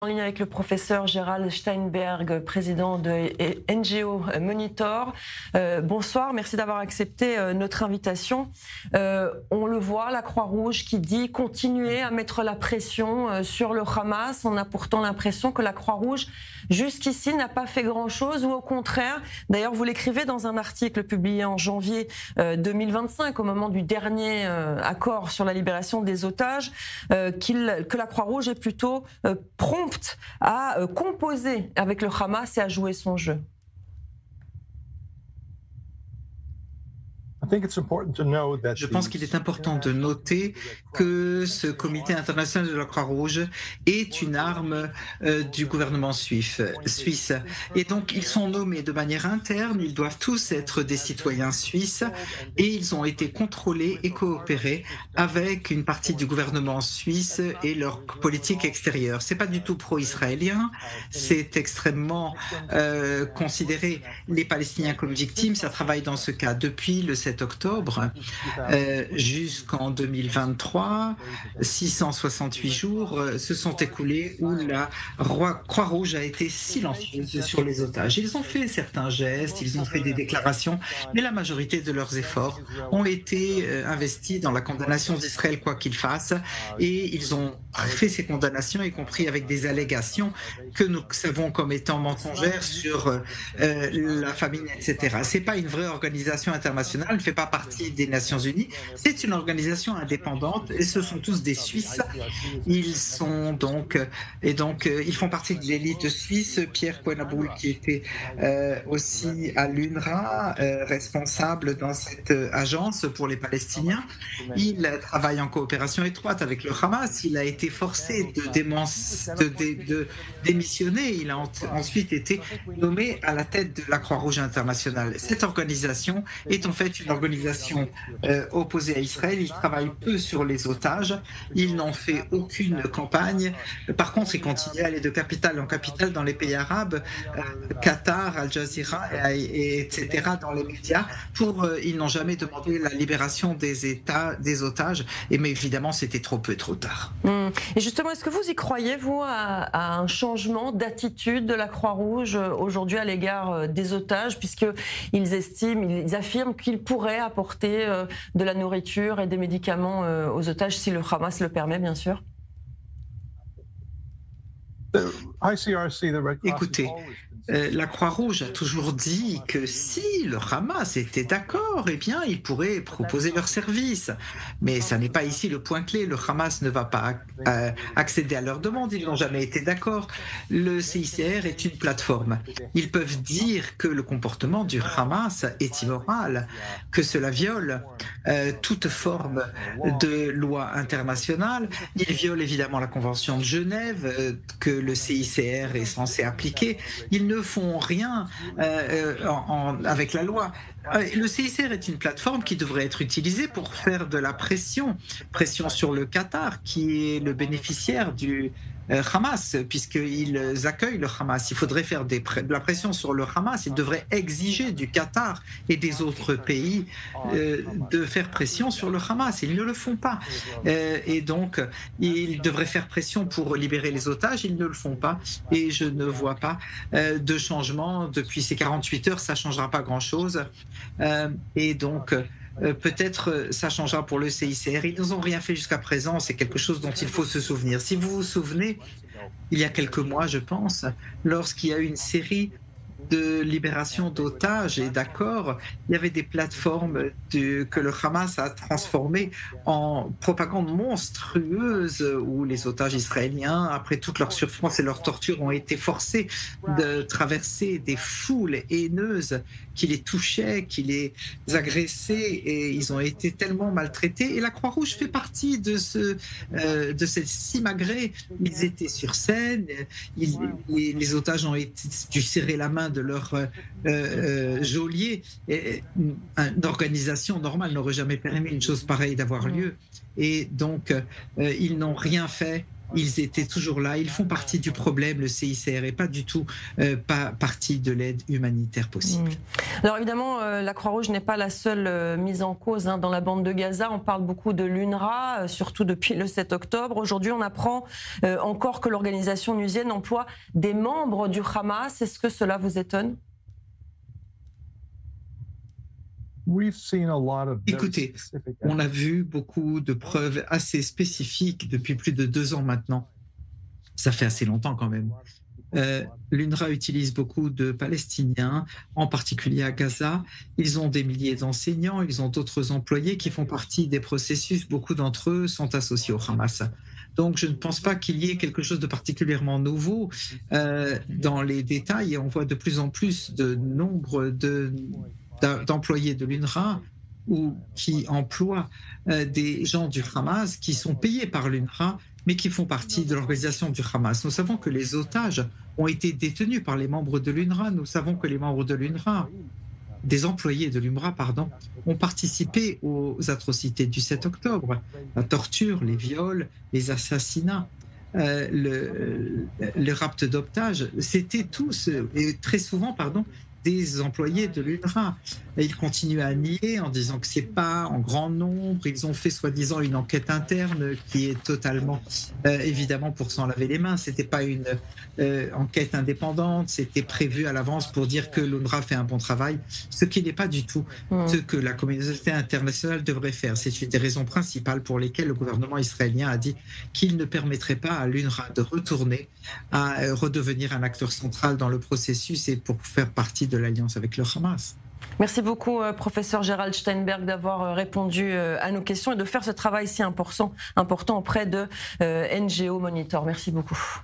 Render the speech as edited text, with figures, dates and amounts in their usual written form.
En ligne avec le professeur Gérald Steinberg, président de NGO Monitor. Bonsoir, merci d'avoir accepté notre invitation. On le voit, la Croix-Rouge qui dit continuer à mettre la pression sur le Hamas. On a pourtant l'impression que la Croix-Rouge, jusqu'ici, n'a pas fait grand-chose, ou au contraire, d'ailleurs vous l'écrivez dans un article publié en janvier 2025, au moment du dernier accord sur la libération des otages, que la Croix-Rouge est plutôt prompte à composer avec le Hamas et à jouer son jeu. Je pense qu'il est important de noter que ce comité international de la Croix-Rouge est une arme du gouvernement suisse. Et donc, ils sont nommés de manière interne, ils doivent tous être des citoyens suisses et ils ont été contrôlés et coopérés avec une partie du gouvernement suisse et leur politique extérieure. C'est pas du tout pro-israélien, c'est extrêmement considéré les Palestiniens comme victimes. Ça travaille dans ce cas depuis le 7 octobre jusqu'en 2023. 668 jours se sont écoulés où la Croix-Rouge a été silencieuse sur les otages. Ils ont fait certains gestes, ils ont fait des déclarations, mais la majorité de leurs efforts ont été investis dans la condamnation d'Israël quoi qu'il fasse, et ils ont fait ces condamnations, y compris avec des allégations que nous savons comme étant mensongères sur la famine, etc. C'est pas une vraie organisation internationale, elle ne fait pas partie des Nations Unies, c'est une organisation indépendante et ce sont tous des Suisses. Ils sont ils font partie de l'élite suisse. Pierre Kouenaboul, qui était aussi à l'UNRWA, responsable dans cette agence pour les Palestiniens, il travaille en coopération étroite avec le Hamas. Il a été forcé de démissionner. Il a ensuite été nommé à la tête de la Croix-Rouge internationale. Cette organisation est en fait une organisation opposée à Israël. Ils travaillent peu sur les otages. Ils n'ont fait aucune campagne. Par contre, ils continuent à aller de capitale en capitale dans les pays arabes, Qatar, Al Jazeera, etc., dans les médias. Ils n'ont jamais demandé la libération des otages. Mais évidemment, c'était trop peu, trop tard. Et justement, est-ce que vous y croyez, vous, à un changement d'attitude de la Croix-Rouge aujourd'hui à l'égard des otages, puisqu'ils affirment qu'ils pourraient apporter de la nourriture et des médicaments aux otages si le Hamas le permet, bien sûr? Écoutez, la Croix-Rouge a toujours dit que si le Hamas était d'accord, eh bien, ils pourraient proposer leurs services. Mais ça n'est pas ici le point clé. Le Hamas ne va pas accéder à leurs demandes. Ils n'ont jamais été d'accord. Le CICR est une plateforme. Ils peuvent dire que le comportement du Hamas est immoral, que cela viole toute forme de loi internationale. Ils violent évidemment la Convention de Genève que le CICR est censé appliquer. Ils ne font rien avec la loi. Le CICR est une plateforme qui devrait être utilisée pour faire de la pression sur le Qatar, qui est le bénéficiaire du Hamas, puisqu'ils accueillent le Hamas. Il faudrait faire de la pression sur le Hamas. Ils devraient exiger du Qatar et des autres pays de faire pression sur le Hamas. Ils ne le font pas. Et donc, ils devraient faire pression pour libérer les otages. Ils ne le font pas. Et je ne vois pas de changement. Depuis ces 48 heures, ça ne changera pas grand-chose. Et donc... peut-être ça changera pour le CICR. Ils n'ont rien fait jusqu'à présent, c'est quelque chose dont il faut se souvenir. Si vous vous souvenez, il y a quelques mois, je pense, lorsqu'il y a eu une série de libération d'otages et d'accords, il y avait des plateformes que le Hamas a transformées en propagande monstrueuse où les otages israéliens, après toute leur souffrance et leur torture, ont été forcés de traverser des foules haineuses qui les touchaient, qui les agressaient, et ils ont été tellement maltraités. Et la Croix-Rouge fait partie de cette simagrée. Ils étaient sur scène, les otages ont dû serrer la main de leur geôlier. Une organisation normale n'aurait jamais permis une chose pareille d'avoir lieu. Et donc, ils n'ont rien fait ils étaient toujours là. Ils font partie du problème, le CICR, et pas du tout pas partie de l'aide humanitaire possible. Alors évidemment, la Croix-Rouge n'est pas la seule mise en cause dans la bande de Gaza. On parle beaucoup de l'UNRWA, surtout depuis le 7 octobre. Aujourd'hui, on apprend encore que l'organisation onusienne emploie des membres du Hamas. Est-ce que cela vous étonne? Écoutez, on a vu beaucoup de preuves assez spécifiques depuis plus de 2 ans maintenant. Ça fait assez longtemps quand même. L'UNRWA utilise beaucoup de Palestiniens, en particulier à Gaza. Ils ont des milliers d'enseignants, ils ont d'autres employés qui font partie des processus. Beaucoup d'entre eux sont associés au Hamas. Donc je ne pense pas qu'il y ait quelque chose de particulièrement nouveau dans les détails. Et on voit de plus en plus de nombre d'employés de l'UNRWA ou qui emploient des gens du Hamas qui sont payés par l'UNRWA mais qui font partie de l'organisation du Hamas. Nous savons que les otages ont été détenus par les membres de l'UNRWA. Nous savons que les membres de l'UNRWA, des employés de l'UNRWA, pardon, ont participé aux atrocités du 7 octobre, la torture, les viols, les assassinats. Le rapt d'otages, c'était tous, et très souvent, pardon, des employés de l'UNRWA. Ils continuent à nier en disant que c'est pas en grand nombre. Ils ont fait soi-disant une enquête interne qui est totalement, évidemment, pour s'en laver les mains. C'était pas une enquête indépendante. C'était prévu à l'avance pour dire que l'UNRWA fait un bon travail, ce qui n'est pas du tout ce que la communauté internationale devrait faire. C'est une des raisons principales pour lesquelles le gouvernement israélien a dit qu'il ne permettrait pas à l'UNRWA de retourner à redevenir un acteur central dans le processus et pour faire partie de l'alliance avec le Hamas. Merci beaucoup, professeur Gerald Steinberg, d'avoir répondu à nos questions et de faire ce travail si important auprès de NGO Monitor. Merci beaucoup.